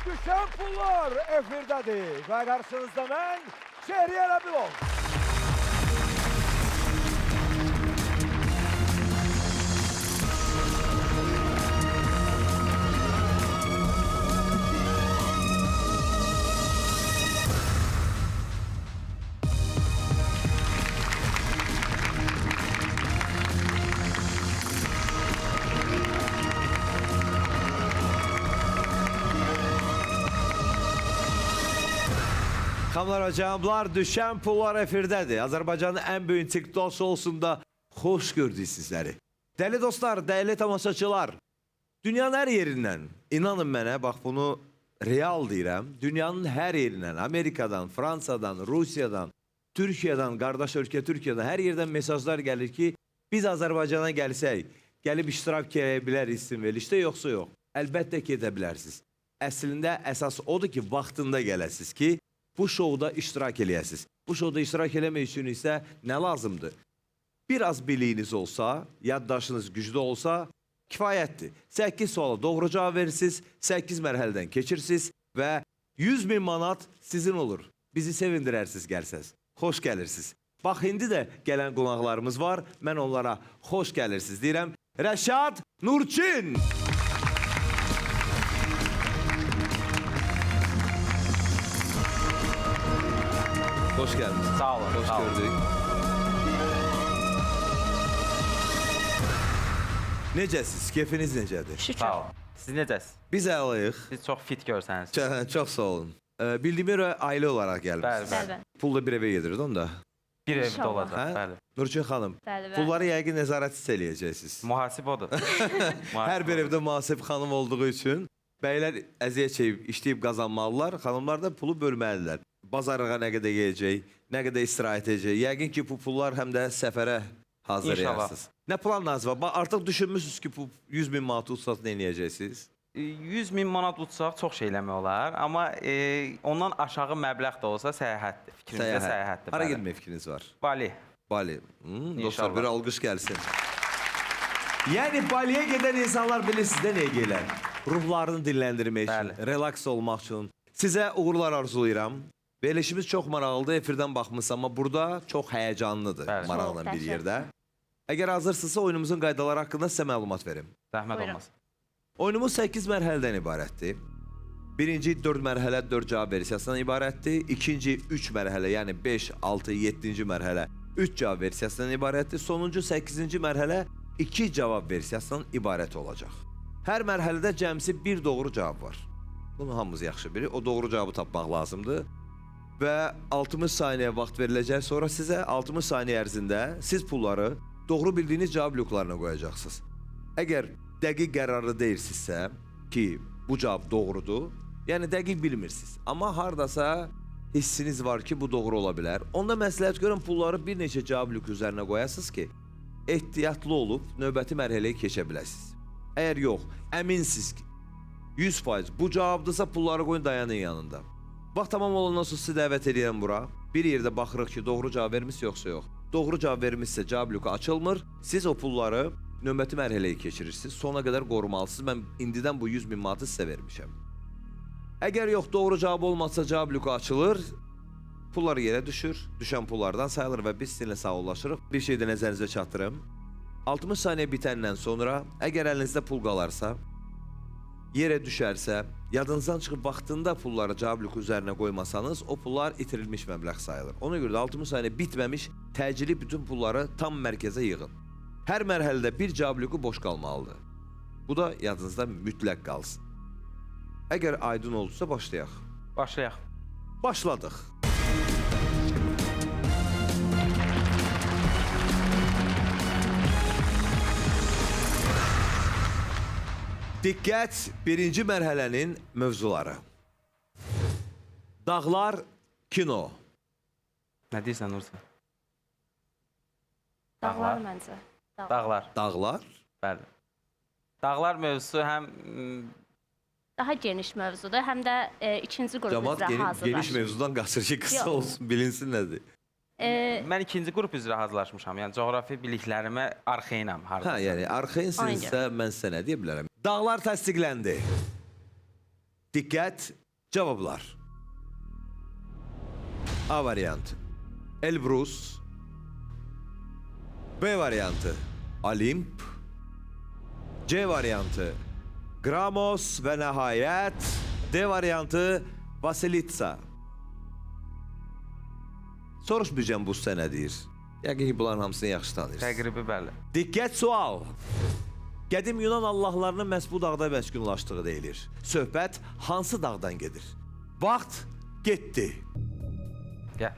Düşen pullar efirdədir və qarşınızda mən Şehriye Rabilov. Xanımlar və cənablar, düşən pullar efirdədir. Azərbaycanın ən böyük TikTok şousunda xoş gördük sizləri. Dəyərli dostlar, dəyərli tamaşaçılar, dünyanın hər yerindən, inanın mənə, bax bunu real deyirəm, dünyanın hər yerindən, Amerikadan, Fransadan, Rusiyadan, Türkiyədən, qardaş ölkə Türkiyədən, hər yerdən mesajlar gəlir ki, biz Azərbaycana gəlsək, gəlib iştirak edə bilərik sizin verilişdə, yoxsa yox. Əlbəttə ki, edə bilərsiniz. Əslində, əsas odur ki, vaxtında gələsiniz ki, bu şovda iştirak eləyəsiniz. Bu şovda iştirak eləmək üçün isə nə lazımdır? Biraz biliyiniz olsa, yaddaşınız güclü olsa, kifayətdir. 8 suala doğru cavab verirsiniz, 8 mərhələdən keçirsiniz və 100.000 manat sizin olur. Bizi sevindirərsiniz gəlsəz. Xoş gəlirsiniz. Bax, indi də gələn qonaqlarımız var. Mən onlara xoş gəlirsiniz deyirəm. Rəşad Nurçin. Hoş geldiniz. Sağ olun. Hoş sağ olun. gördük. Necəsiz? Keyfiniz necədir? Şükür. Sağ olun. Siz necəsiz? Biz əlayıq. Siz çox fit görsəniz. Çox sağ olun. Bildiyimə görə ailə olaraq gəlmişsiniz. Bəli, Bəli. Pulla bir evə gedirik onda. Bir evdə İnşallah. olacaq. Hə? Bəli. Nurçin xanım, Bəli, bəli. pulları yəqin nəzarətsiz eləyəcəksiniz. Mühasib odur. Hər bir evdə mühasib xanım olduğu üçün bəylər əziyyət çəkib, işləyib qazanmalılar, xanımlar da pulu bölməlidirlər. Bazarlığa nə qədər yeyəcək, nə qədər istirahət edəcək. Yəqin ki, bu pullar həm də səfərə hazırlayarsınız. Nə planlarınız var? Artıq düşünmüsünüz ki, bu 100.000 manatı utsat nə eləyəcəksiniz? 100.000 manat utsaq çox şey eləmək olar, amma ondan aşağı məbləğ də olsa səyahətdir. Fikrimizdə səyahətdir. Hara bəli. getmək fikriniz var? Bali. Bali. Dostlar, İnşallah. bir alqış gəlsin. Yəni, Baliyə gedən insanlar bilirsiniz də nəyə gələr? Ruhlarını dinləndirmək üçün, Bəli. relaks olmaq üçün. Sizə uğurlar arzulayıram. Verilişimiz çox maraqlıdır, efirdən baxmışsın, amma burada çox həyəcanlıdır, Bəli. maraqla Çox bir təşəkkür. yerdə. Əgər hazırsınızsa oyunumuzun qaydaları haqqında sizə məlumat verim. Zəhmət Buyurun. olmasın. Oyunumuz 8 mərhələdən ibarətdir. Birinci 4 mərhələ 4 cavab versiyasından ibarətdir. İkinci 3 mərhələ, yəni 5, 6, 7-ci mərhələ 3 cavab versiyasından ibarətdir. Sonuncu 8-ci mərhələ 2 cavab versiyasından ibarət olacaq. Hər mərhələdə cəmsi bir doğru cavab var. Bunu hamımız yaxşı bilir. O doğru cavabı tapmaq lazımdır. Və 60 saniyə vaxt veriləcək. Sonra sizə 60 saniyə ərzində siz pulları doğru bildiyiniz cavab bloklarına qoyacaqsınız. Əgər dəqiq qərarlı deyilsinizsə ki, bu cavab doğrudur, yəni dəqiq bilmirsiniz. Amma hardasa hissiniz var ki, bu doğru ola bilər. Onda məsləhət görün pulları bir neçə cavab bloku üzərinə qoyasınız ki, ehtiyatlı olub növbəti mərhələyə keçə biləsiniz. Əgər yox, əminsiniz ki, 100% bu cavabdırsa pulları qoyun dayanın yanında. Vaxt tamam olandan sonra sizi dəvət edirəm bura. Bir yerdə baxırıq ki, doğru cavab vermişsə yoxsa yox. Doğru cavab vermişsə cavab bloku açılmır. Siz o pulları növbəti mərhələyə keçirirsiniz. Sona qədər qorumalısınız. Mən indidən bu 100.000 manatı sizə vermişəm. Əgər yox, doğru cavab olmazsa cavab bloku açılır. Pullar yerə düşür. Düşən pullardan sayılır və biz sizinlə sağollaşırıq. Bir şey də nəzərinizə çatdırım. 60 saniyə bitəndən sonra əgər əlinizdə pul qalarsa, yerə düşərsə, yadınızdan çıxıb vaxtında pulları cavab bloku üzərinə qoymasanız, o pullar itirilmiş məbləğ sayılır. Ona görə də 60 saniyə bitməmiş təcili bütün pulları tam mərkəzə yığın. Hər mərhələdə bir cavab bloku boş qalmalıdır. Bu da yadınızda mütləq qalsın. Əgər aydın olursa başlayaq. Başlayaq. Başladıq. Diqqət, birinci mərhələnin mövzuları. Dağlar kino. Nə deyirsən Nursən? Dağlar məncə. Dağlar. Dağlar. Bəli. Dağlar mövzusu həm Daha geniş mövzudur, həm də ikinci qrup Camaat üzrə geniş hazırlaşır. mövzudan qaçır ki, qısa Yox. olsun, bilinsin nədir. mən ikinci qrup üzrə hazırlaşmışam. Yəni coğrafi biliklərimə arxayınam Hə, hardasa. yəni arxayınsinizsə mən sizə nə deyə bilərəm? Dağlar təsdiqləndi. Diqqət, cavablar. A variantı Elbrus, B variantı Olimp, C variantı Gramos və nəhayət D variantı Vasilitsa. Soruşmayacağım bu sizə nə deyir. Yəqin ki, bunların hamısını yaxşı tanıyırsınız. Təqribi bəli. Diqqət, sual. Qədim Yunan allahlarının məhz bu dağda məskunlaşdığı deyilir. Söhbət hansı dağdan gedir? Vaxt getdi. Gəl.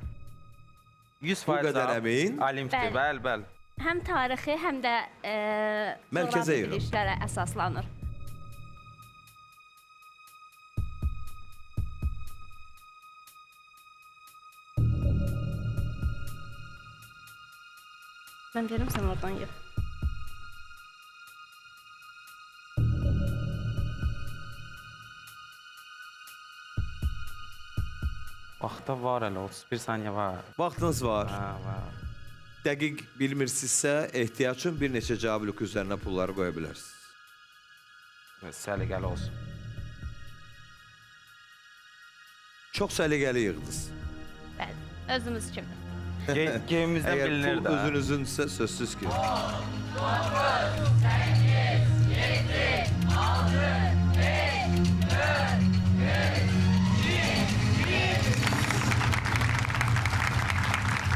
100% Bu qədər əmin? Olimpdir, Bəli. bəli. Həm tarixi, həm də Mərkəzə coğrafi yığın. biliklərə əsaslanır. Mən verim, sən oradan yığ. Vaxtda var hələ 31 saniyə var. Vaxtınız var. Ha, var. Dəqiq bilmirsinizsə, ehtiyac üçün bir neçə cavab lüku üzərinə pulları qoya bilərsiniz. Səliqəli olsun. Çox səliqəli yığdınız. Bəli, özümüz kimi. Geyimimizdən Əgər bilinir pul də. özünüzünsə, sözsüz ki.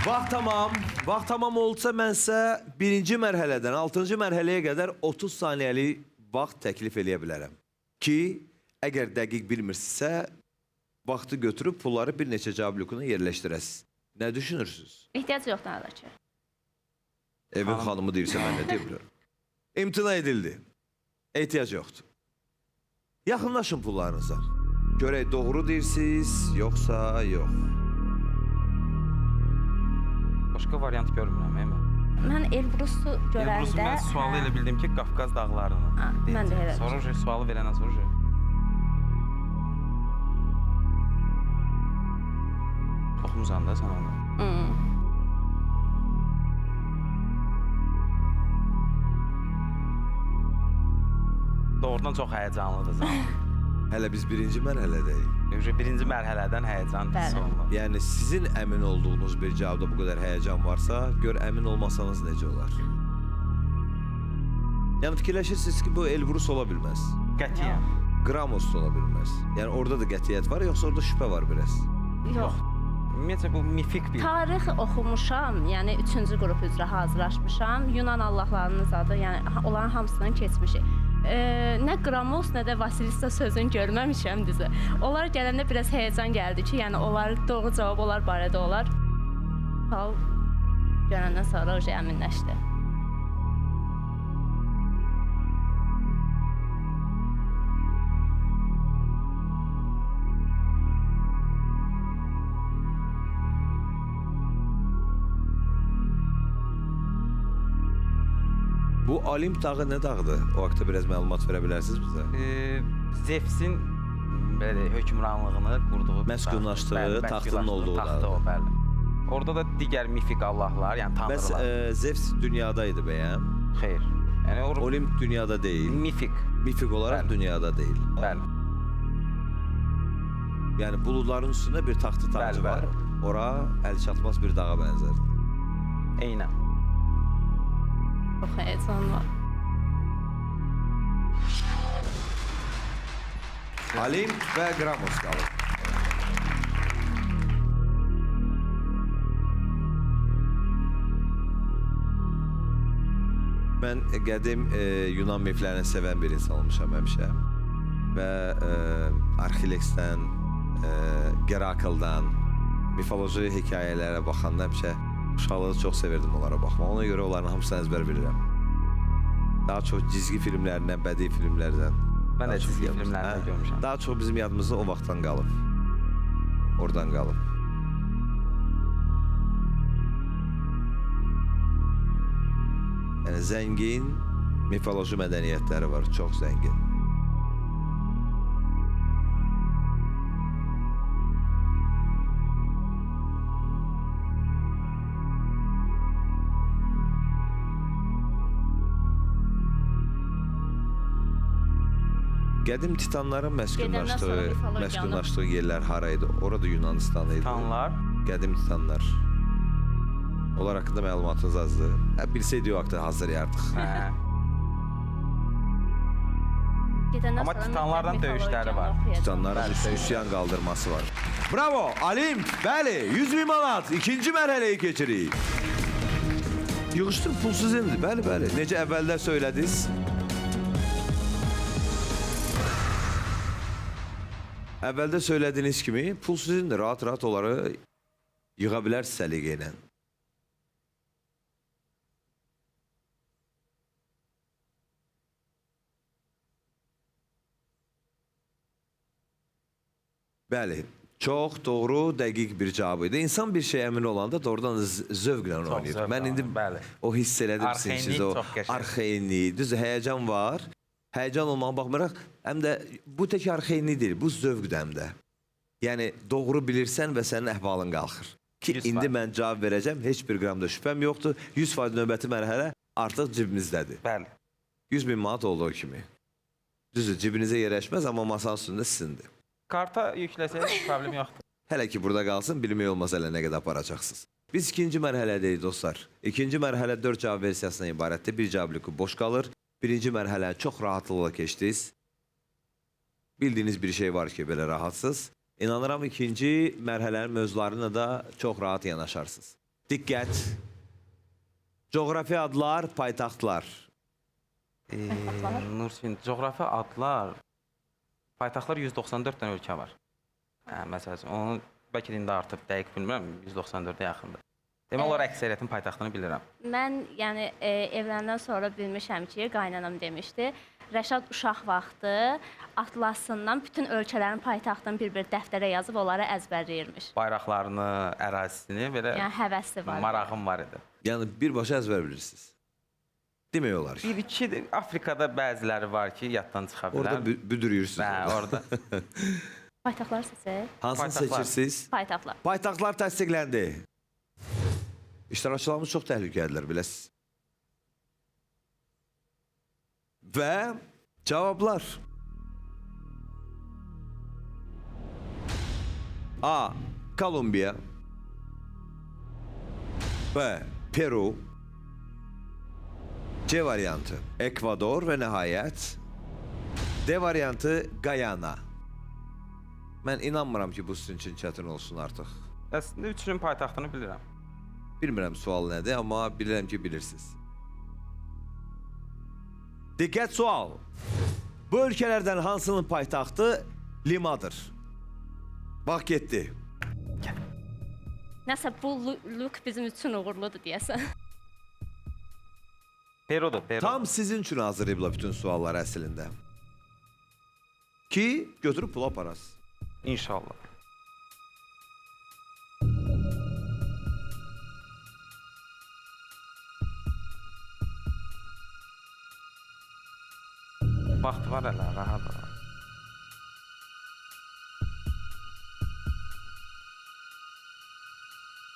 Vaxt tamam. Vaxt tamam olsa mənsə birinci mərhələdən 6-cı mərhələyə qədər 30 saniyəlik vaxt təklif eləyə bilərəm. Ki, əgər dəqiq bilmirsinizsə, vaxtı götürüb pulları bir neçə cavab lükuna yerləşdirəsiniz. Nə düşünürsünüz? Ehtiyac yoxdur əlbəttə. Evin xanımı deyirsə mən nə deyə bilərəm? İmtina edildi. Ehtiyac yoxdur. Yaxınlaşın pullarınıza. Görək doğru deyirsiniz, yoxsa yox. Başqa variant görmürəm, mən. Mən Elbrusu görəndə... Elbrusu mən sualı elə bildim ki, Qafqaz dağlarını. Ha, mən də elə. Sorucu, sualı verənə sorucu. Çoxumuzan da sən onu. Doğrudan çox həyəcanlıdır zaman. Hələ biz birinci mərhələdəyik. Birinci mərhələdən həyəcan hiss Bəli. olunur. Yəni sizin əmin olduğunuz bir cavabda bu qədər həyəcan varsa, gör əmin olmasanız necə olar? Yəni fikirləşirsiniz ki, bu Elbrus ola bilməz. Qətiyyən. Gramos da ola bilməz. Yəni orada da qətiyyət var, yoxsa orada şübhə var biraz? Yox. Ümumiyyətlə bu mifik bir... Tarix oxumuşam, yəni 3-cü qrup üzrə hazırlaşmışam. Yunan allahlarının adı, yəni onların hamısından keçmişik. Nə Gramos, nə də Vasilisa sözünü görməmişəm düzü. Onlar gələndə biraz həyəcan gəldi ki, yəni onlar doğru cavab onlar barədə olar. Hal görəndən sonra o əminləşdi. Bu Olimp dağı nə dağdır? O haqda biraz məlumat verə bilərsiniz bizə? Zevsin belə hökmranlığını qurduğu Məskunlaşdığı, bəli, taxtının olduğu taxtı dağ. o, bəli. Orada da digər mifik allahlar, yəni Bəs tanrılar. Zevs dünyadaydı bəyəm? Xeyr. Yəni Olimp dünyada deyil. mifik. Mifik olaraq Bəli. dünyada deyil. Bəli. Yəni buludların üstündə bir taxtı tacı Bəli, var. bəli. Ora əl çatmaz bir dağa bənzər. Eynən. Çox həyəcan var. Olimp və Gramos qalır. Mən qədim Yunan miflərini sevən bir insan olmuşam həmişə. Və Arxileksdən, Gerakldan, mifoloji hekayələrə baxanda həmişə uşaqlığı çox sevirdim onlara baxmaq. Ona görə onların hamısını əzbər bilirəm. Daha çox cizgi filmlərindən, bədii filmlərdən. Mən də çizgi filmlərində görmüşəm. Daha çox bizim yadımızda o vaxtdan qalıb. Oradan qalıb. Yəni zəngin mifoloji mədəniyyətləri var, çox zəngin. Qədim titanların Gedəndən sonra mifologiyanı. məskunlaşdığı yerlər haraydı? Orada Yunanistan idi. Titanlar. Qədim titanlar. Onlar haqqında məlumatınız azdır. Bilsəydik o haqda hazırlayardıq. Hə. Gedəndən Amma sonra titanlardan mütləq döyüşləri mifologiyanı var. oxuyacağam. Titanların Bəli, üsyan qaldırması var. Bravo! Alimp, bəli, 100 bin manat. İkinci mərhələyi keçirik. Yığışdır, pulsuz indi. Bəli, bəli. Necə əvvəldə söylədiniz? Əvvəldə söylədiyiniz kimi pulsuz indi. Rahat-rahat onları yığa bilərsiniz səliqə ilə. Bəli, çox doğru, dəqiq bir cavab idi. İnsan bir şey əmin olanda doğrudan zövqlə oynayır. zövq Mən indi alırım, bəli. o hiss elədim sizin Arxainlik içinizdə o çox qəşəng. arxainlik, düz həyəcan var. Həyəcan olmağa baxmayaraq, həm də bu tək arxainlik deyil, bu zövqdür həm də. Yəni doğru bilirsən və sənin əhvalın qalxır. Ki 100%. indi mən cavab verəcəm, heç bir qramda şübhəm yoxdur. 100% növbəti mərhələ artıq cibimizdədir. Bəli. 100 bin manat oldu o kimi. Düzdür, cibinizə yerləşməz, amma masanın üstündə sizindir. Karta yükləsək problem yoxdur. Hələ ki burada qalsın, bilmək olmaz hələ nə qədər aparacaqsınız. Biz ikinci mərhələdəyik dostlar. İkinci mərhələ 4 cavab versiyasından ibarətdir. Bir cavablıqı boş qalır. Birinci mərhələni çox rahatlıqla keçdiniz. Bildiyiniz bir şey var ki, belə rahatsız. İnanıram ikinci mərhələnin mövzularına da çox rahat yanaşarsınız. Diqqət! Coğrafi adlar, paytaxtlar. Nursin, coğrafi adlar, paytaxtlar 194 dənə ölkə var. Məsəl üçün, onu bəlkə də indi artıb, dəqiq bilmirəm, 194-ə yaxındır. Demək olar əksəriyyətin paytaxtını bilirəm. Mən yəni evləndən sonra bilmişəm ki, qaynanam demişdi. Rəşad uşaq vaxtı atlasından bütün ölkələrin paytaxtını bir-bir dəftərə yazıb onları əzbərləyirmiş. Bayraqlarını, ərazisini belə Yəni həvəsi var. marağım var idi. Yəni birbaşa əzbər bilirsiniz. Demək olar ki. Bir-iki Afrikada bəziləri var ki, yaddan çıxa bilər. Orada büdürüyürsünüz. Hə, orada. Paytaxtlar seçək. Hansını Paytaxtlar. seçirsiniz? Paytaxtlar. Paytaxtlar təsdiqləndi. İştirakçılarımız çox təhlükəlidirlər, biləsiniz. Və cavablar. A. Kolumbiya. B. Peru. C variantı Ekvador və nəhayət D variantı Guyana. Mən inanmıram ki, bu sizin üçün çətin olsun artıq. Əslində üçünün paytaxtını bilirəm. Bilmirəm sual nədir, amma bilirəm ki, bilirsiniz. Diqqət sual. Bu ölkələrdən hansının paytaxtı Limadır? Bax getdi. Nəsə bu look bizim üçün uğurludur deyəsən. Perudur, Peru. Tam sizin üçün hazırlayıblar bütün sualları əslində. Ki, götürüb pula aparasınız. İnşallah. Vaxt var hələ, rahat ol.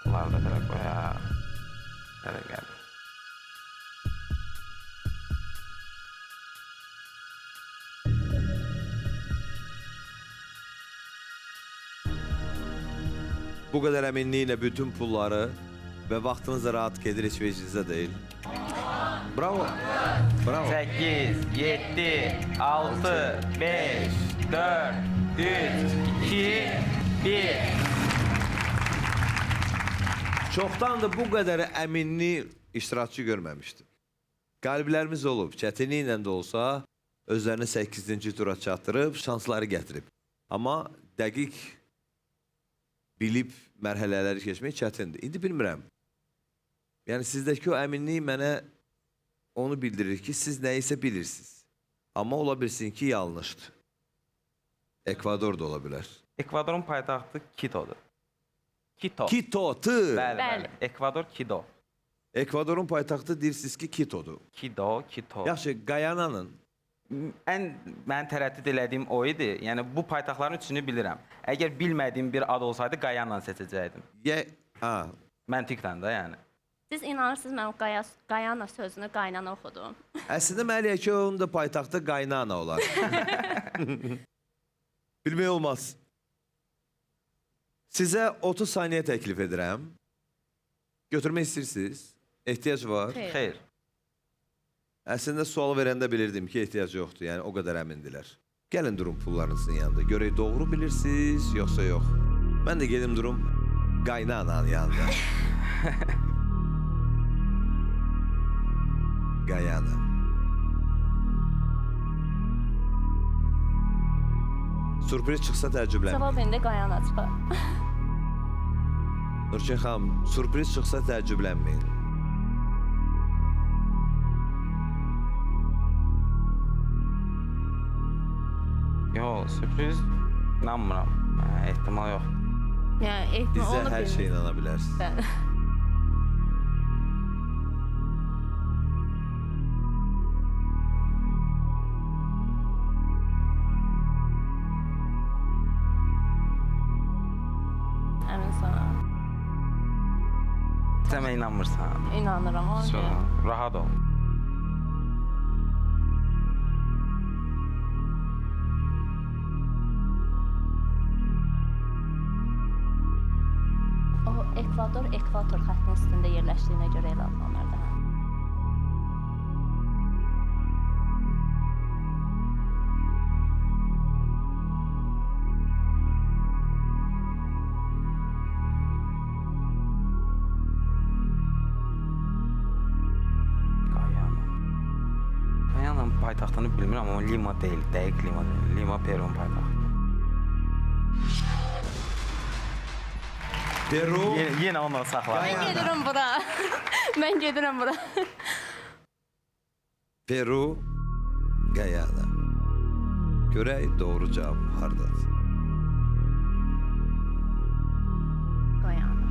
Bunları da belə qoyaq. Belə gəlir. Bu qədər əminliklə bütün pulları və vaxtınızla rahat gedir, heç vecinizdə deyil. Bravo. Bravo. 8, 7, 6, 5, 4, 3, 2, 1. Çoxdandır bu qədər əminli iştirakçı görməmişdim. Qalblərimiz olub, çətinliklə də olsa, özlərini 8-ci tura çatdırıb, şansları gətirib. Amma dəqiq bilib mərhələləri keçmək çətindir. İndi bilmirəm. Yəni sizdəki o əminlik mənə onu bildirir ki, siz nəyisə bilirsiniz. Amma ola bilsin ki, yanlışdır. Ekvador da ola bilər. Ekvadorun paytaxtı Quito'dur. Quito. Quito, tı. Bəli, Bəli. bəli. Ekvador Quito. Ekvadorun paytaxtı deyirsiniz ki, Quito'dur. Quito. Yaxşı, Guyana'nın. Mən tərəddüd elədiyim o idi. Yəni bu paytaxtların üçünü bilirəm. Əgər bilmədiyim bir ad olsaydı Guyana seçəcəkdim. Məntiqdən də yəni. Siz inanırsınız mən o Guyana sözünü qaynana oxudum. Əslində mənə elə ki, onun da paytaxtı Qaynana olar. Bilmək olmaz. Sizə 30 saniyə təklif edirəm. Götürmək istəyirsiniz? Ehtiyac var. Xeyr. Xeyr. Əslində sual verəndə bilirdim ki, ehtiyac yoxdur. Yəni o qədər əmindilər. Gəlin durum pullarınızın yanında. Görək doğru bilirsiniz, yoxsa yox. Mən də gedim durum qaynananın yanında. Qayana. Sürpriz çıxsa təəccüblənməyin. Cavab indi qayana çıxar. Nurçin xanım, sürpriz çıxsa təəccüblənməyin. Yox, sürpriz inanmıram. Ehtimal yox. Yəni ehtimal Bizə onu hər şey inana bilərsiniz. Bəli. Əmin sana. Sən mənə inanmırsan. İnanıram ona Sonra görə. rahat ol. O ekvator xəttinin üstündə yerləşdiyinə görə elə adlanır da. Qayana. Qayanın paytaxtını bilmirəm, amma Lima deyil, dəqiq Lima deyil. Lima Perun paytaxtı. Peru, Yenə ondan saxla. Mən gedirəm bura. Mən gedirəm bura. Peru, Qayana. Görək doğru cavab hardadır. Qayana.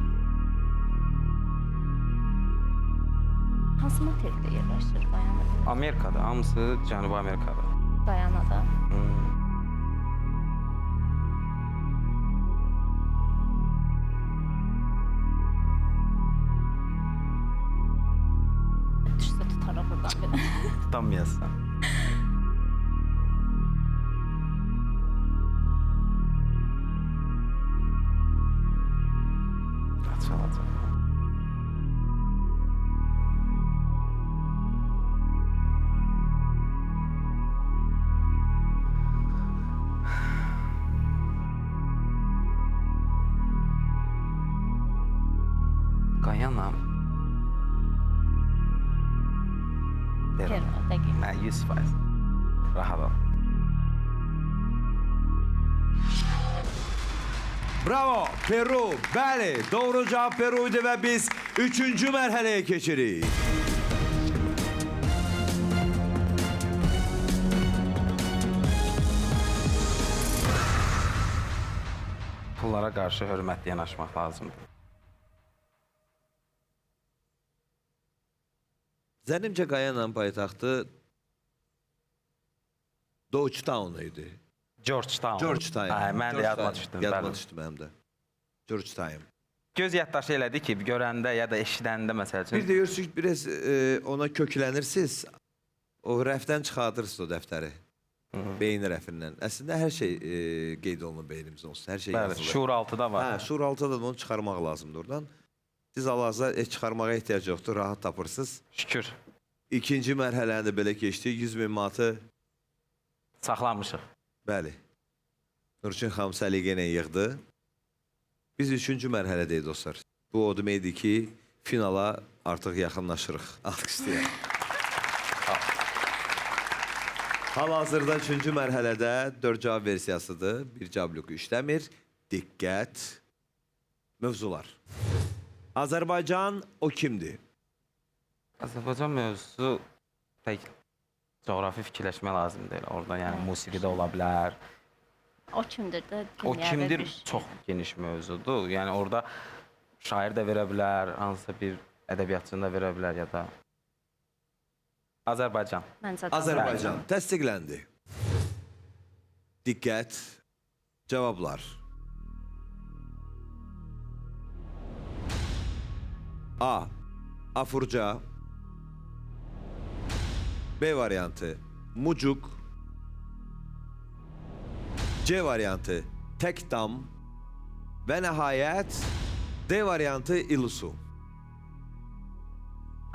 Hansı materikdə yerləşir Qayana? Amerikada, hamısı Cənubi Amerikada. Qayanada. Düşsə tutaraq buradan bir. Tutamıyorsan. Açılacaq. Qayana. Peru, dəqiq. Hə, 100%. Rahat ol. Bravo, Peru. Bəli, doğru cavab Peru'ydu və biz 3-cü mərhələyə keçirik. Pullara qarşı hörmətli yanaşmaq lazımdır. Zənnimcə Qayananın paytaxtı Georgetown idi. Georgetown. Georgetown. Hə, mən də yadıma düşdüm. Yadıma bəli. düşdü mənim də. Georgetown. Göz yaddaşı elədi ki, görəndə ya da eşidəndə məsəl üçün. Bir də görürsünüz, biraz ona köklənirsiniz. O rəfdən çıxardırsınız o dəftəri. Beyin rəfindən. Əslində hər şey qeyd olunur beynimizdə olsun. Hər şey Bəli, yazılır. şuur altıda var. Hə, şuur altıda da onu çıxarmaq lazımdır oradan. Siz hal-hazırda çıxarmağa ehtiyac yoxdur, rahat tapırsınız. Şükür. İkinci mərhələni də belə keçdi. 100.000 manatı, Saxlamışıq. bəli, Nurçin xanım səliqə ilə yığdı. Biz üçüncü mərhələdəyik dostlar. Bu o deməkdir ki, finala artıq yaxınlaşırıq. Alqışlayaq. Hal-hazırda üçüncü mərhələdə 4 cavab versiyasıdır. Bir cavab bloku işləmir. Diqqət. Mövzular. Azərbaycan o kimdir? Azərbaycan mövzusu tək coğrafi fikirləşmə lazımdır. Orada yəni musiqi də ola bilər. O kimdir də? O dünyada kimdir bir şey. çox geniş mövzudur. Yəni orada şair də verə bilər, hansısa bir ədəbiyyatçını da verə bilər ya da Azərbaycan. Məncə də Azərbaycan. Təsdiqləndi. Diqqət. Cavablar. A. Afurca. B variantı. Mucuk. C variantı Tekdam və nəhayət D variantı İlisu.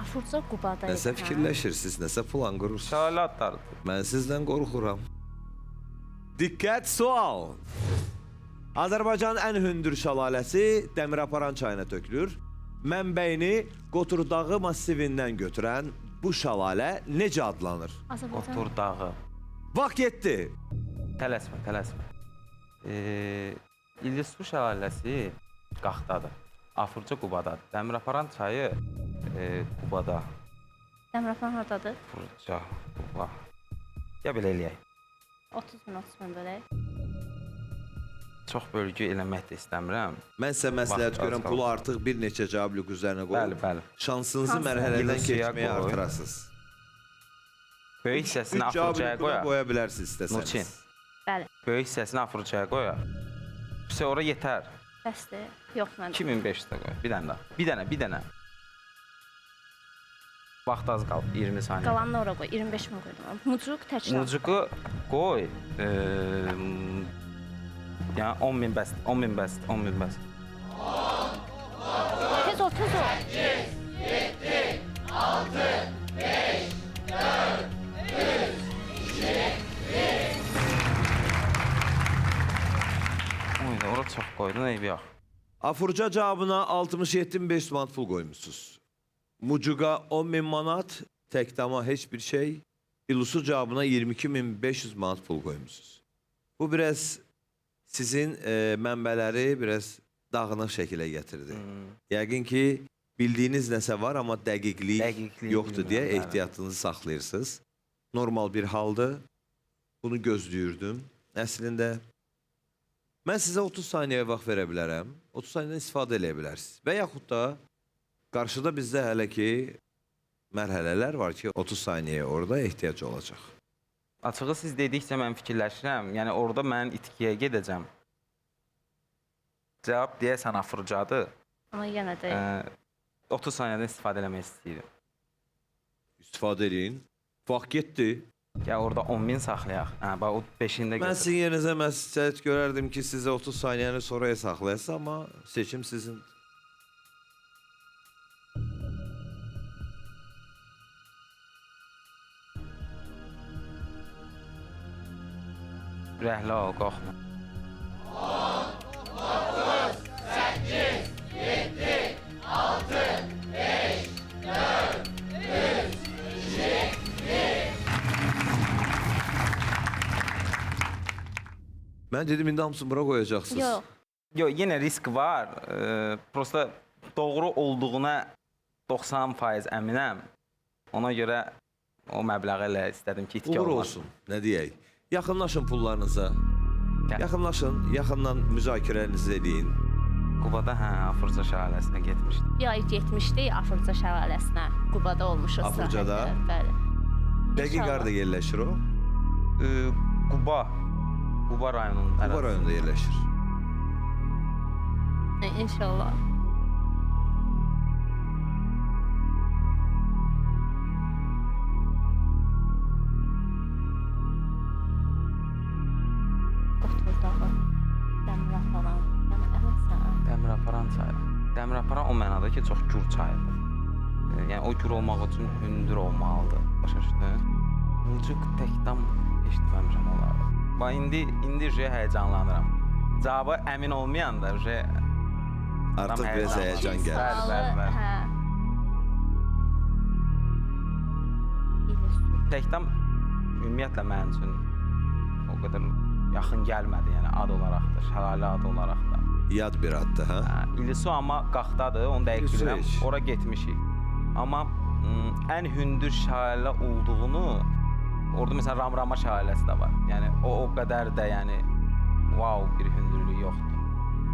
Afurca Qubadaydı. Nəsə fikirləşirsiniz, nəsə plan qurursunuz. Şəlalə adlarıdır. Mən sizdən qorxuram. Diqqət, sual. Azərbaycanın ən hündür şəlaləsi Dəmiraparan çayına tökülür. Mənbəyini Qotur dağı massivindən götürən bu şəlalə necə adlanır? Azərbaycan. Qotur dağı. Vaxt getdi. Tələsmə. İllisu şəlaləsi Qaxdadır. Afurca Qubadadır. Dəmiraparan çayı Qubada. Dəmiraparan hardadır? Afurca Quba. Ya belə eləyək. 30 min bölək. Çox bölgü eləmək də istəmirəm. Mən sizə məsləhət Vaxt az görürəm, qaldı. pulu artıq bir neçə cavablık üzərinə qoyub. Bəli. Şansınızı Hansı? mərhələdən İllusiya keçməyə qoy. artırasınız. Böyük hissəsini 3 Afurcaya cavablık qoyaq. qoya bilərsiniz Nurçin. istəsəniz. Bəli. Böyük hissəsini Afurcaya qoyaq. Bizə ora yetər. Bəsdir. Yox mən. 2500-də qoy. Bir dənə daha. Bir dənə. Vaxt az qalıb, 20 saniyə. Qalanını ora qoy. 25 min qoydum. Mucuq təkrar. Mucuqu qoy. Yəni 10 min bəs. Tez ol. Oyda, ora çox qoydun, eybi yox. Afurca cavabına 67.500 manat pul qoymuşsunuz. Mucuqa 10.000 manat, Tekdama heç bir şey. İlusu cavabına 22.500 manat pul qoymuşsunuz. Bu biraz sizin mənbələri biraz dağınıq şəkilə gətirdi. Yəqin ki, bildiyiniz nəsə var, amma dəqiqlik yoxdur deyə bilmirəm, bəli. ehtiyatınızı saxlayırsınız. Normal bir haldır. Bunu gözləyirdim. Əslində, mən sizə 30 saniyəyə vaxt verə bilərəm. 30 saniyədən istifadə edə bilərsiniz. Və yaxud da qarşıda bizdə hələ ki mərhələlər var ki, 30 saniyəyə orada ehtiyac olacaq. Açığı siz dedikcə mən fikirləşirəm. Yəni orada mən itkiyə gedəcəm. Cavab deyəsən Afurcadır. Amma yenə də 30 saniyədən istifadə eləmək istəyirəm. İstifadə edin. Vaxt getdi. Ya orada 10.000 saxlayaq. Bax o 5-ində Mən götür. sizin yerinizə məsləhət görərdim ki, sizə 30 saniyəni sonraya saxlayasınız, amma seçim sizin. Rəhlə ol, qorxma. Mən dedim, indi hamısını bura qoyacaqsınız. yox. Yox, yenə risk var. Prosta doğru olduğuna 90% əminəm. Ona görə o məbləği elə istədim ki, itki Uğur olmasın. olsun, nə deyək. Yaxınlaşın pullarınıza. Gəl. Yaxınlaşın, yaxından müzakirələrinizi edin. Qubada Afurca şəlaləsinə getmişdim. Ya getmişdik Afurca şəlaləsinə. Qubada olmuşuq. Afurcada? sahildə, Bəli. Dəqiq İnşallah. harda yerləşir o? Quba rayonunun Quba ərazisi. rayonunda yerləşir. İnşallah. Qotur dağı. Dəmiraparan. Yəni əminsən. Dəmiraparan çayı. Dəmiraparan o mənada ki, çox gür çayıdır. Yəni o gür olmaq üçün hündür olmalıdır. Başa düşdün? Mucuq Tekdam eşitməmişəm onları. Bax indi həyəcanlanıram. Cavabı əmin olmayanda Artıq biraz həyəcan gəlir. Bəli. Hə. İlisu. Tekdam ümumiyyətlə mənim üçün o qədər yaxın gəlmədi, yəni ad olaraq da, şəlalə adı olaraq da. Yad bir addır, hə? İlisu amma Qaxdadır, onu dəqiq İlisu bilirəm. heç. Ora getmişik. Amma ən hündür şəlalə olduğunu orada məsələn Ramrama şəlaləsi də var. Yəni o qədər də yəni wow bir hündürlüyü yoxdur.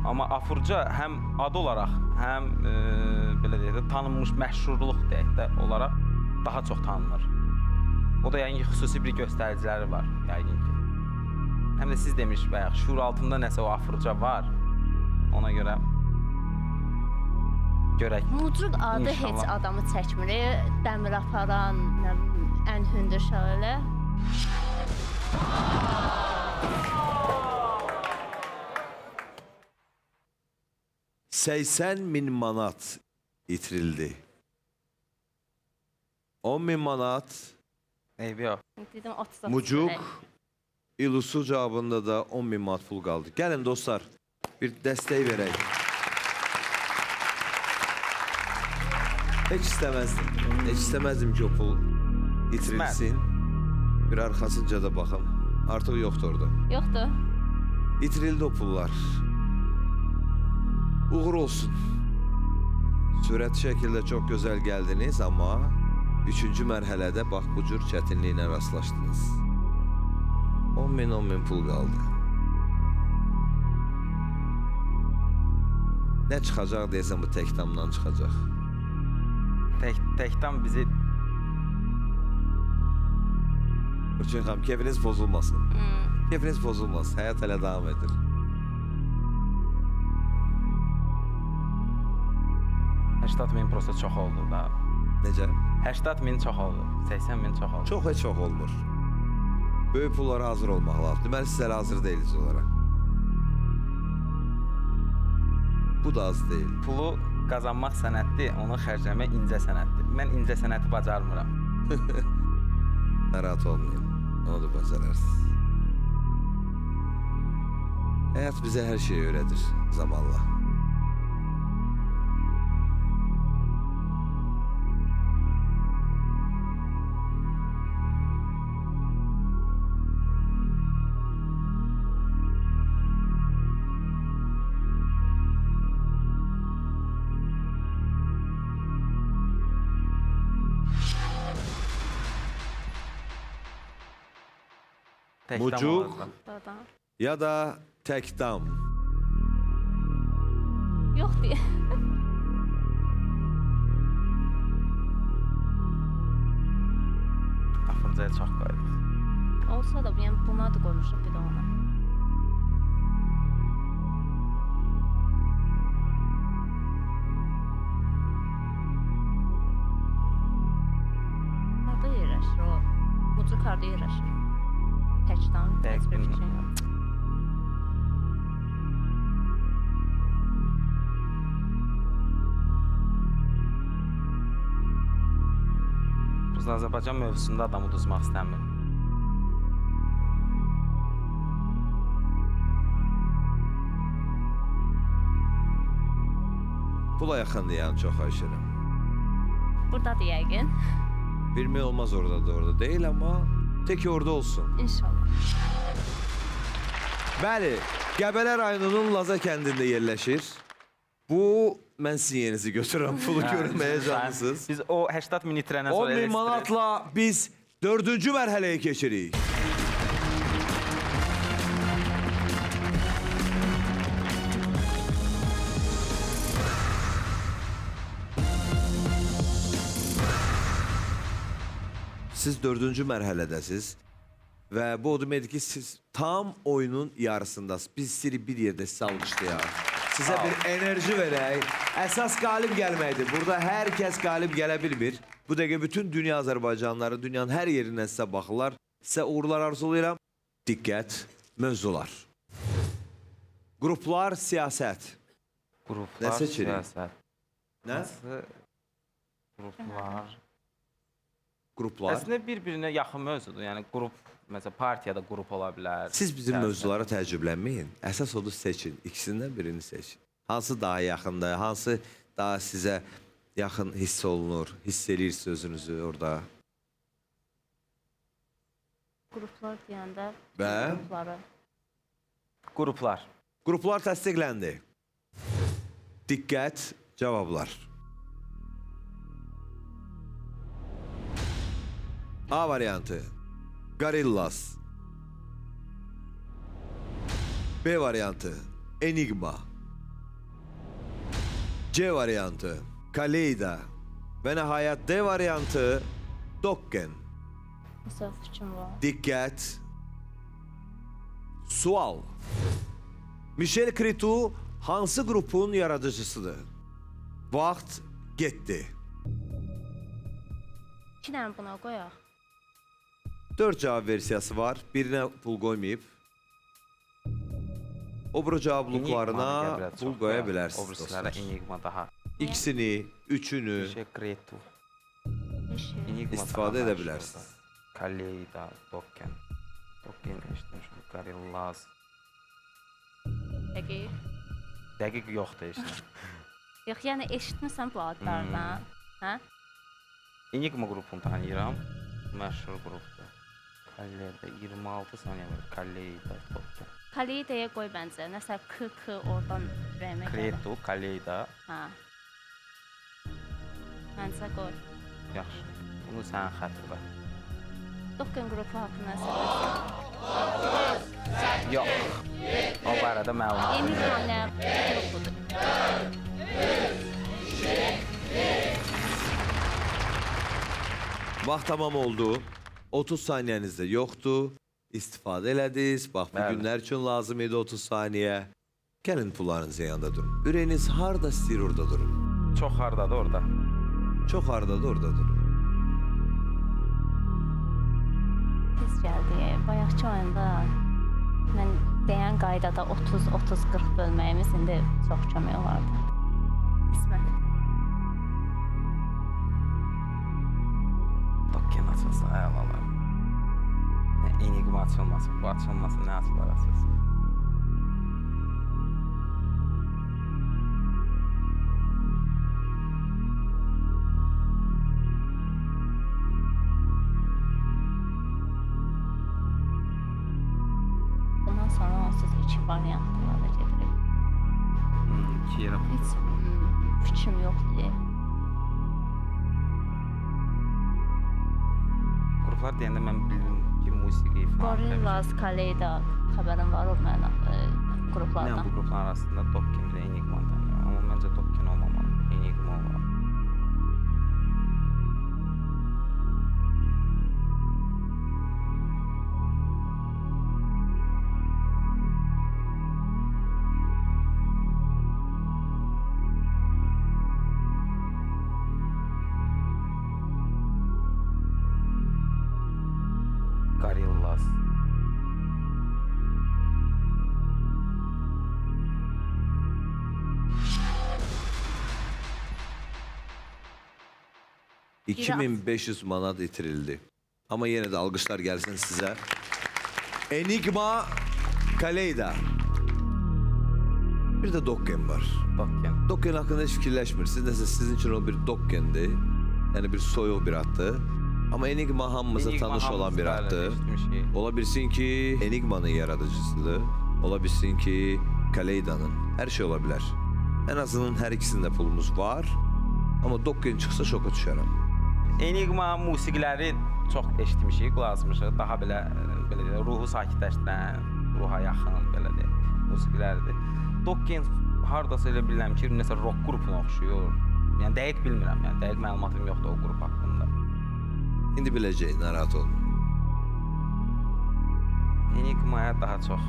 Amma Afurca həm ad olaraq, həm belə deyək də tanınmış məşhurluq deyək də olaraq daha çox tanınır. O da yəni xüsusi bir göstəriciləri var yəqin ki. Həm də siz demiş bayaq, şuur altında nəsə o Afurca var. Ona görə görək. Mucuq adı heç İnşallah. adamı çəkmir. Dəmiraparan, nə bilim, ən hündür şəlalə. 80.000 manat itirildi. 10.000 manat. Eybi yox. Dedim 30. Mucuk İlusu cavabında da 10.000 manat pul qaldı. Gəlin dostlar, bir dəstək verək. Heç istəməzdim ki o pul itirilsin. Bir arxasınca da baxım. Artıq yoxdur orada. Yoxdur. İtirildi o pullar. Uğur olsun. Sürətli şəkildə çox gözəl gəldiniz, amma 3-cü mərhələdə bax bu cür çətinliklə rastlaşdınız. 10.000 pul qaldı. Nə çıxacaq deyəsən bu təktamdan çıxacaq. Təkdən bizi Üçün xanım, keyfiniz pozulmasın. Keyfiniz pozulmasın, həyat hələ davam edir. $80.000 prosta çox oldu da. Necə? 80.000 çox oldu. 80.000 çox oldu. Çox heç çox olmur. Böyük pullara hazır olmaq lazım. Deməli, sizlər hazır deyiliz onlara. Bu da az deyil. Pulu qazanmaq sənətdir, onu xərcləmək incə sənətdir. Mən incə sənəti bacarmıram. Narahat olmayın. Onu da bacararsınız. Həyat bizə hər şeyi öyrədir zamanla. Mucuk Dadan. ya da təkdam. Yox deyə. Axırıncaya çox qoyduk. Olsa da yəni buna da qoymuşuq bir də ona. Harda yerləşir o? Mucuk harda yerləşir? Təkdan, heç bir bilmirəm. fikrim yox. Biz Azərbaycan mövzusunda adam uduzmaq istəmir. Pula yaxındır yəni, çox xahiş edirəm. Buradadır yəqin. Bilmək olmaz orada da orada deyil, amma tek orada olsun. İnşallah. Bəli, Qəbələ rayonunun Laza kəndində yerləşir. Bu, mən sizin yerinizi götürürəm, pulu görünməyə canlısınız. Biz o 80.000 itirəndən sonra 10.000 manatla biz 4-cü mərhələyə keçirik. Siz 4-cü mərhələdəsiz və bu o deməkdir ki, siz tam oyunun yarısındasınız. Biz sizi bir yerdə sizə alqışlayaq. Sizə bir enerji verək. Əsas qalib gəlməkdir. Burada hər kəs qalib gələ bilmir. Bu dəqiqə bütün dünya Azərbaycanlıları dünyanın hər yerindən sizə baxırlar. Sizə uğurlar arzulayıram. Diqqət, mövzular. Qruplar, siyasət. Qruplar, Nə seçirik? siyasət. Nə? Hansı qruplar? Qruplar. Əslində bir-birinə yaxın mövzudur. Yəni qrup, məsələn, partiyada qrup ola bilər. Siz bizim Siyasət. mövzulara təəccüblənməyin. Əsas odur seçin. İkisindən birini seçin. Hansı daha yaxındır, hansı daha sizə yaxın hiss olunur, hiss edirsiniz özünüzü orada. Qruplar deyəndə Və? qrupları. Qruplar. Qruplar təsdiqləndi. Diqqət, cavablar. A variantı. Gorillaz. B variantı. Enigma. C variantı. Kaleyda. Və nəhayət D variantı. Dokken. Məsəl fikrim var. Diqqət. Sual. Michel Cretu hansı qrupun yaradıcısıdır? Vaxt getdi. 2 dənə buna qoyaq. 4 cavab versiyası var. Birinə pul qoymayıb. obro cavablıqlarına Enigma pul qoya bilərsiniz Obrislərə dostlar. Enigma daha. İkisini, üçünü Bir şey kreativ. Bir şey. Enigma İstifadə daha edə məşhurdur. bilərsiniz. Kaleyda, Dokken. Dokken eşitmişim. Gorillaz. Dəqiq. Dəqiq yoxdur eşitmişim. Yox, yəni eşitmisən bu adlardan. Hə? Enigma qrupunu tanıyıram. Məşhur qrupdur. Kaleyda 26 saniyə var. Kaleyda, Dokken. Kaleyidaya qoy bəncə. Nəsə oradan ürəyimə gəlir. Kreativ, Kaleyda. Hə. Məncə qoy. Yaxşı. Bunu sən xatırla. Dokken qrupu haqqında nəsə. Yox. O barədə məlumat. Enigma nə qrupudur? Vaxt tamam oldu. 30 saniyənizdə yoxdur. İstifadə elədiniz. Bax, bu Bəli. günlər üçün lazım idi 30 saniyə. Gəlin pullarınızın yanında durun. Ürəyiniz harda istəyir orada durun. Çox hardadır orada. Çox hardadır orada durun. Pis gəldi. Bayaqçı oyunda mən deyən qaydada 30-30-40 bölməyimiz indi çox kömək olardı. İsmət. Dokken açılsa əlalar. Enigma açılmasın. Bu açılmasın, nə açılar açılsın. Bundan sonra onsuz iki variantlar da gedirik. İki yerə Heç fikrim yoxdur. qruplar deyəndə mən bildim ki, musiqi falan. Gorillaz, Kaleyda xəbərin var o mənə Yəni qruplardan. bu qruplar arasında Dokken və Enigma tanıyıram. Amma məncə Dokken olmamalı. Enigma olmalı. Gorillaz. Biraz. 2500 manat itirildi. Amma yenə də alqışlar gəlsin sizə. Enigma, Kaleyda. Bir də Dokken var. Dokken. Dokken haqqında heç fikirləşmirsiniz. Nəsə sizin üçün o bir Dokkendir. Yəni bir soyuq bir addır. Amma Enigma hamımıza Enigma tanış olan bir hamımız addır. eşitmişik. Ola bilsin ki Enigma'nın yaradıcısıdır. Ola bilsin ki Kaleyda'nın. Hər şey ola bilər. Ən azından hər ikisində pulumuz var. Amma Dokken çıxsa şoka düşərəm. Enigma musiqiləri çox eşitmişik, qulaq asmışıq. Daha belə deyək, ruhu sakitləşdirən, ruha yaxın belə deyək, musiqilərdir. Dokken hardasa elə bilirəm ki, nəsə rock qrupuna oxşuyur. Yəni dəqiq bilmirəm, yəni dəqiq məlumatım yoxdur o qrup haqqında. İndi biləcək, narahat olmayın. Enigmaya daha çox.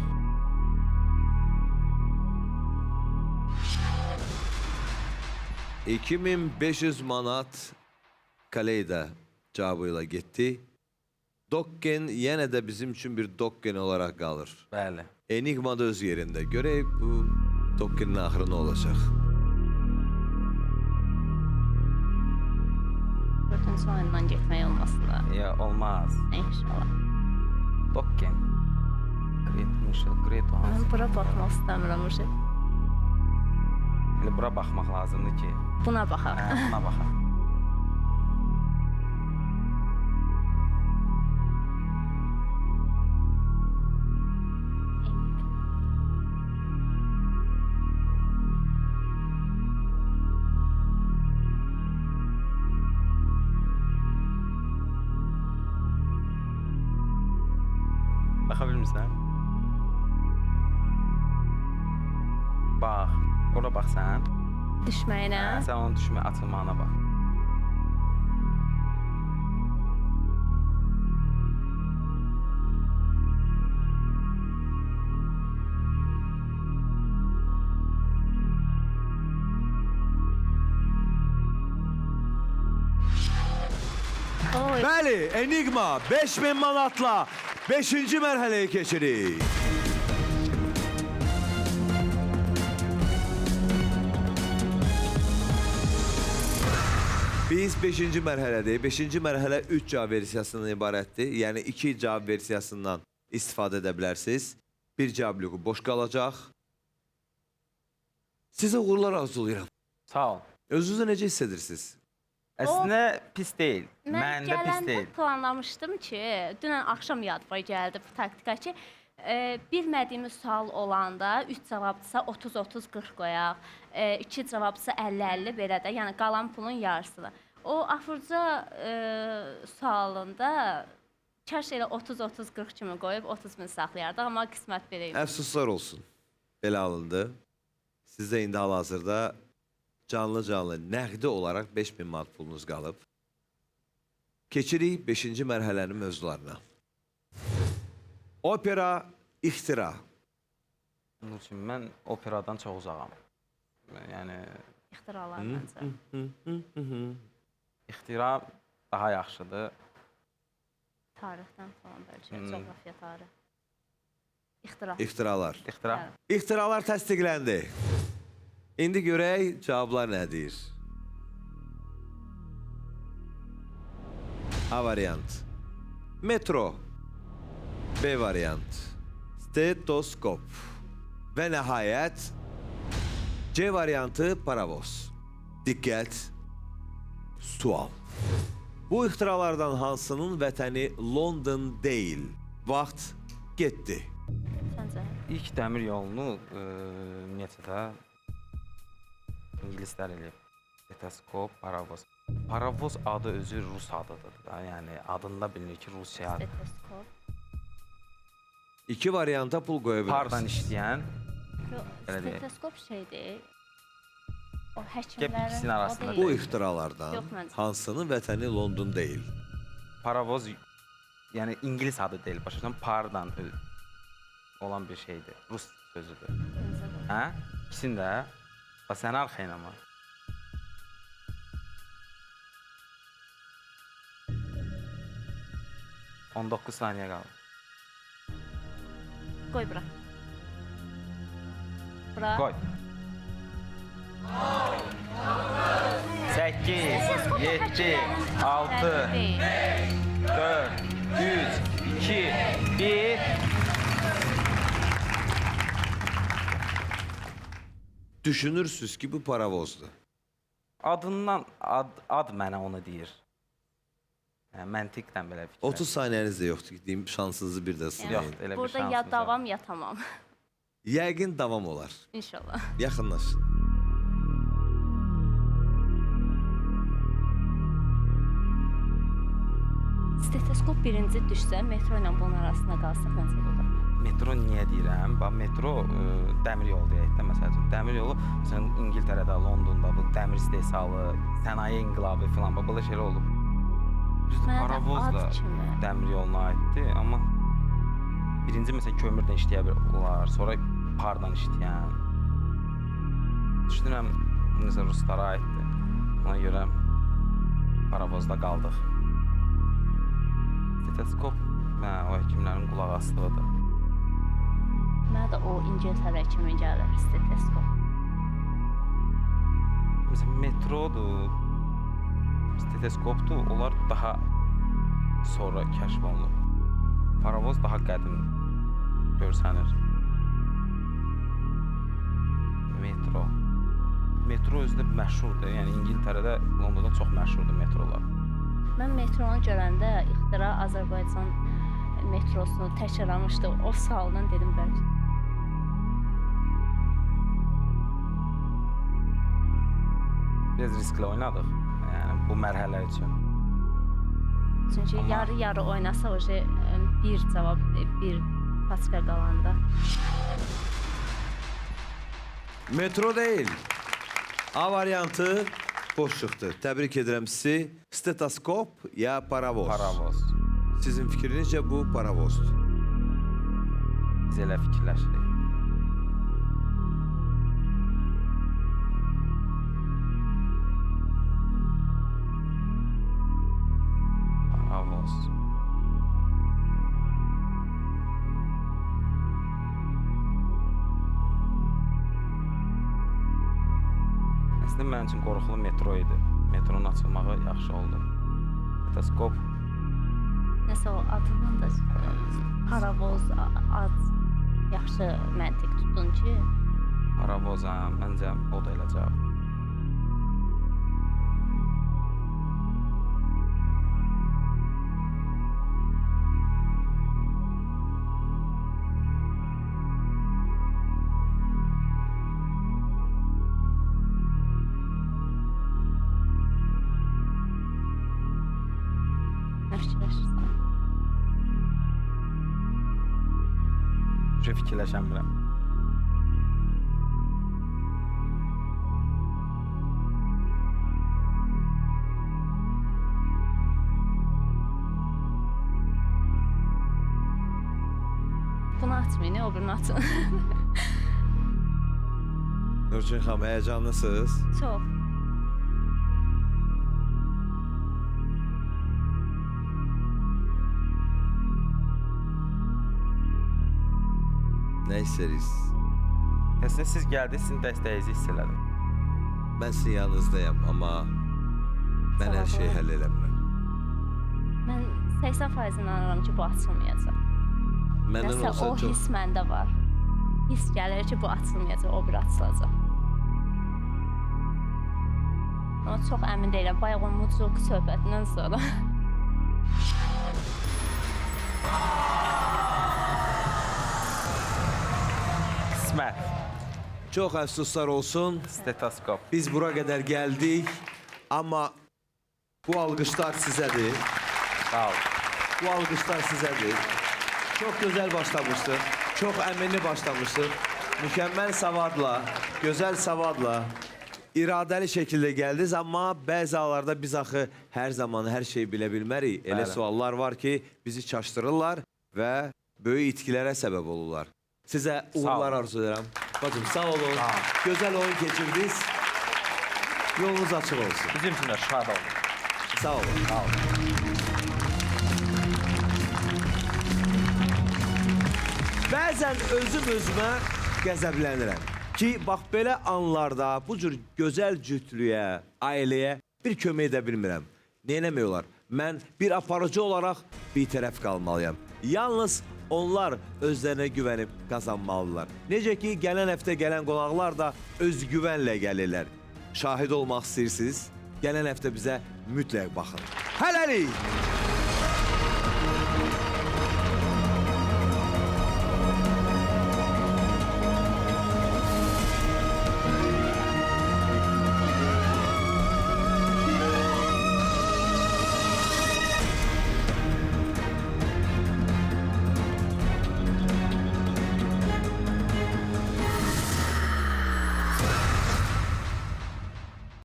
$2500 manat Kaleyda cavabıyla getdi. Dokken yenə də bizim üçün bir Dokken olaraq qalır. Bəli. Enigma da öz yerində. Görək bu Dokkenin axırı nə olacaq? Dördüncü oyundan getmək olmasın da. Ya olmaz. İnşallah. Dokken. Kreativ Mən hansı? bura baxmaq istəmirəm uje. Elə bura baxmaq lazımdır ki. Buna baxaq. Buna baxaq. Baxa bilmirsən? Bax, ora bax sən. Düşməyinə. Sən onun düşmə açılmağına bax. Oy. Bəli, Enigma 5000 manatla 5-ci mərhələyə keçirik. Biz 5-ci mərhələdəyik. 5-ci mərhələ 3 cavab versiyasından ibarətdir. Yəni 2 cavab versiyasından istifadə edə bilərsiniz. Bir cavab bloku boş qalacaq. Sizə uğurlar arzulayıram. Sağ ol. Özünüzü necə hiss edirsiniz? Əslində pis deyil. Mən Məndə pis gələndə deyil. planlamışdım ki, dünən axşam yadıma gəldi bu taktika ki, bilmədiyimiz sual olanda 3 cavabdırsa 30-30-40 qoyaq, 2 cavabdırsa 50-50 belə də, yəni qalan pulun yarısını. O afurca sualında kaş elə 30-30-40 kimi qoyub 30 min saxlayardıq, amma qismət belə idi. Əfsuslar olsun. Belə alındı. Sizdə indi hal-hazırda canlı nəqdi olaraq 5000 manat pulunuz qalıb. Keçirik 5-ci mərhələnin mövzularına. Opera, ixtira. Bunun üçün mən operadan çox uzağam. Yəni İxtiralar məncə. ixtira daha yaxşıdır. Tarixdən falan bəlkə, coğrafiya tarix. İxtira. İxtiralar. İxtira. İxtiralar təsdiqləndi. İndi görək cavablar nədir? A variant. Metro. B variant. Stetoskop. Və nəhayət C variantı paravoz. Diqqət. Sual. Bu ixtiralardan hansının vətəni London deyil? Vaxt getdi. Səncə? İlk dəmir yolunu ümumiyyətlə ingilislər eləyib. Stetoskop, paravoz. Paravoz adı özü rus adıdır da. Yəni adında bilinir ki, Rusiya. Stetoskop. 2 varianta pul qoya Pardan bilərsiniz. işləyən Yox, Belə deyək. stetoskop şeydir. O ikisinin həkimlərin arasında o Bu deyil. ixtiralardan Yox, məncə. hansının vətəni London deyil? paravoz yəni ingilis adı deyil. Başa pardan olan bir şeydir. Rus sözüdür. Məncə də. Hə? İkisini də. Bax sən arxayın amma. On 19 saniyə qaldı. Qoy bura. Bura. Qoy. 8, 7, 6, 4, 3, 2, 1. Düşünürsünüz ki, bu paravozdur. Adından ad mənə onu deyir. Yəni məntiqdən belə fikir. 30 saniyəniz də yoxdur ki, deyim şansınızı bir də Yox, sınayın. elə bir Burada şansımız ya yox. davam ya tamam. Yəqin davam olar. İnşallah. Yaxınlaşın. Stetoskop birinci düşsə, metro ilə bunun arasında qalsaq məncə də olar. Metro niyə deyirəm? Bax metro dəmir yolu deyək də məsəl üçün. Dəmir yolu məsələn İngiltərədə, Londonda bu dəmir istehsalı, sənaye inqilabı filan bax belə şeylər olub. Düzdür, Mənə də paravoz ad da kimi. dəmir yoluna aiddir, amma birinci məsələn kömürdən işləyə bilər, sonra pardan işləyən. Düşünürəm necə ruslara aiddir. Ona görə paravozda qaldıq. Stetoskop o həkimlərin qulaq asılığıdır. Mənə də o İngiltərə kimi gəlir stetoskop. Məsələn, metrodur, stetoskopdur, onlar daha sonra kəşf olunub. Paravoz daha qədim görsənir. Metro. Metro özü də məşhurdur, yəni İngiltərədə, Londonda çox məşhurdur metrolar. Mən metronu görəndə ixtira Azərbaycan metrosunu təkrarlamışdı. O sualdan dedim bəlkə. Biraz riskli oynadıq, yəni bu mərhələ üçün. Çünki Amma- yarı-yarı oynasa oje bir cavab, bir paçka qalanda. Metro deyil. A variantı boş çıxdı. Təbrik edirəm sizi. Stetoskop ya paravoz? Paravoz. Sizin fikrinizcə bu paravozdur. Biz elə fikirləşirik. Paravoz. Əslində mənim üçün qorxulu metro idi. Metronun açılmağı yaxşı oldu. Stetoskop Nəsə o adından da paravoz ad yaxşı məntiq tutdun ki. paravoza, məncə o da elə cavab. Nə fikirləşirsən? Fikirləşəmirəm. Bunu atmayın, o birini atın. Nurçin xanım, həyecanlısınız? Çox. Nə istəyirsiniz? Əslində siz gəldiniz, sizin dəstəyinizi hiss elədim. Mən sizin yanınızdayım, amma mən hər şeyi həll eləmirəm. Mən 80% inanıram ki, bu açılmayacaq. Məndən Nəsə olsa o çox... hiss məndə var. Hiss gəlir ki, bu açılmayacaq, o bir açılacaq. Amma çox əmin deyiləm, bayaq o mutluluq söhbətindən sonra. Qismət, Çox əfsuslar olsun. stetoskop. Biz bura qədər gəldik, amma bu alqışlar sizədir. Sağ ol. Bu alqışlar sizədir. Çox gözəl başlamışdıq. Çox əminli başlamışdıq. Mükəmməl savadla, gözəl savadla, iradəli şəkildə gəldiniz, amma bəzi hallarda biz axı hər zaman hər şeyi bilə bilmərik. Elə Bəli. suallar var ki, bizi çaşdırırlar və böyük itkilərə səbəb olurlar. Sizə uğurlar olun. arzu edirəm. Bacım, sağ olun. Sağ ol. Gözəl oyun keçirdiniz. Yolunuz açıq olsun. Bizim üçün də şad oldum. Sağ olun. Sağ ol. Bəzən özüm özümə qəzəblənirəm ki, bax belə anlarda bu cür gözəl cütlüyə, ailəyə bir kömək edə bilmirəm. Neynəmək olar? Mən bir aparıcı olaraq bir tərəf qalmalıyam. Yalnız onlar özlərinə güvənib qazanmalılar. Necə ki, gələn həftə gələn qonaqlar da özgüvənlə gəlirlər. Şahid olmaq istəyirsiniz? Gələn həftə bizə mütləq baxın. Hələlik!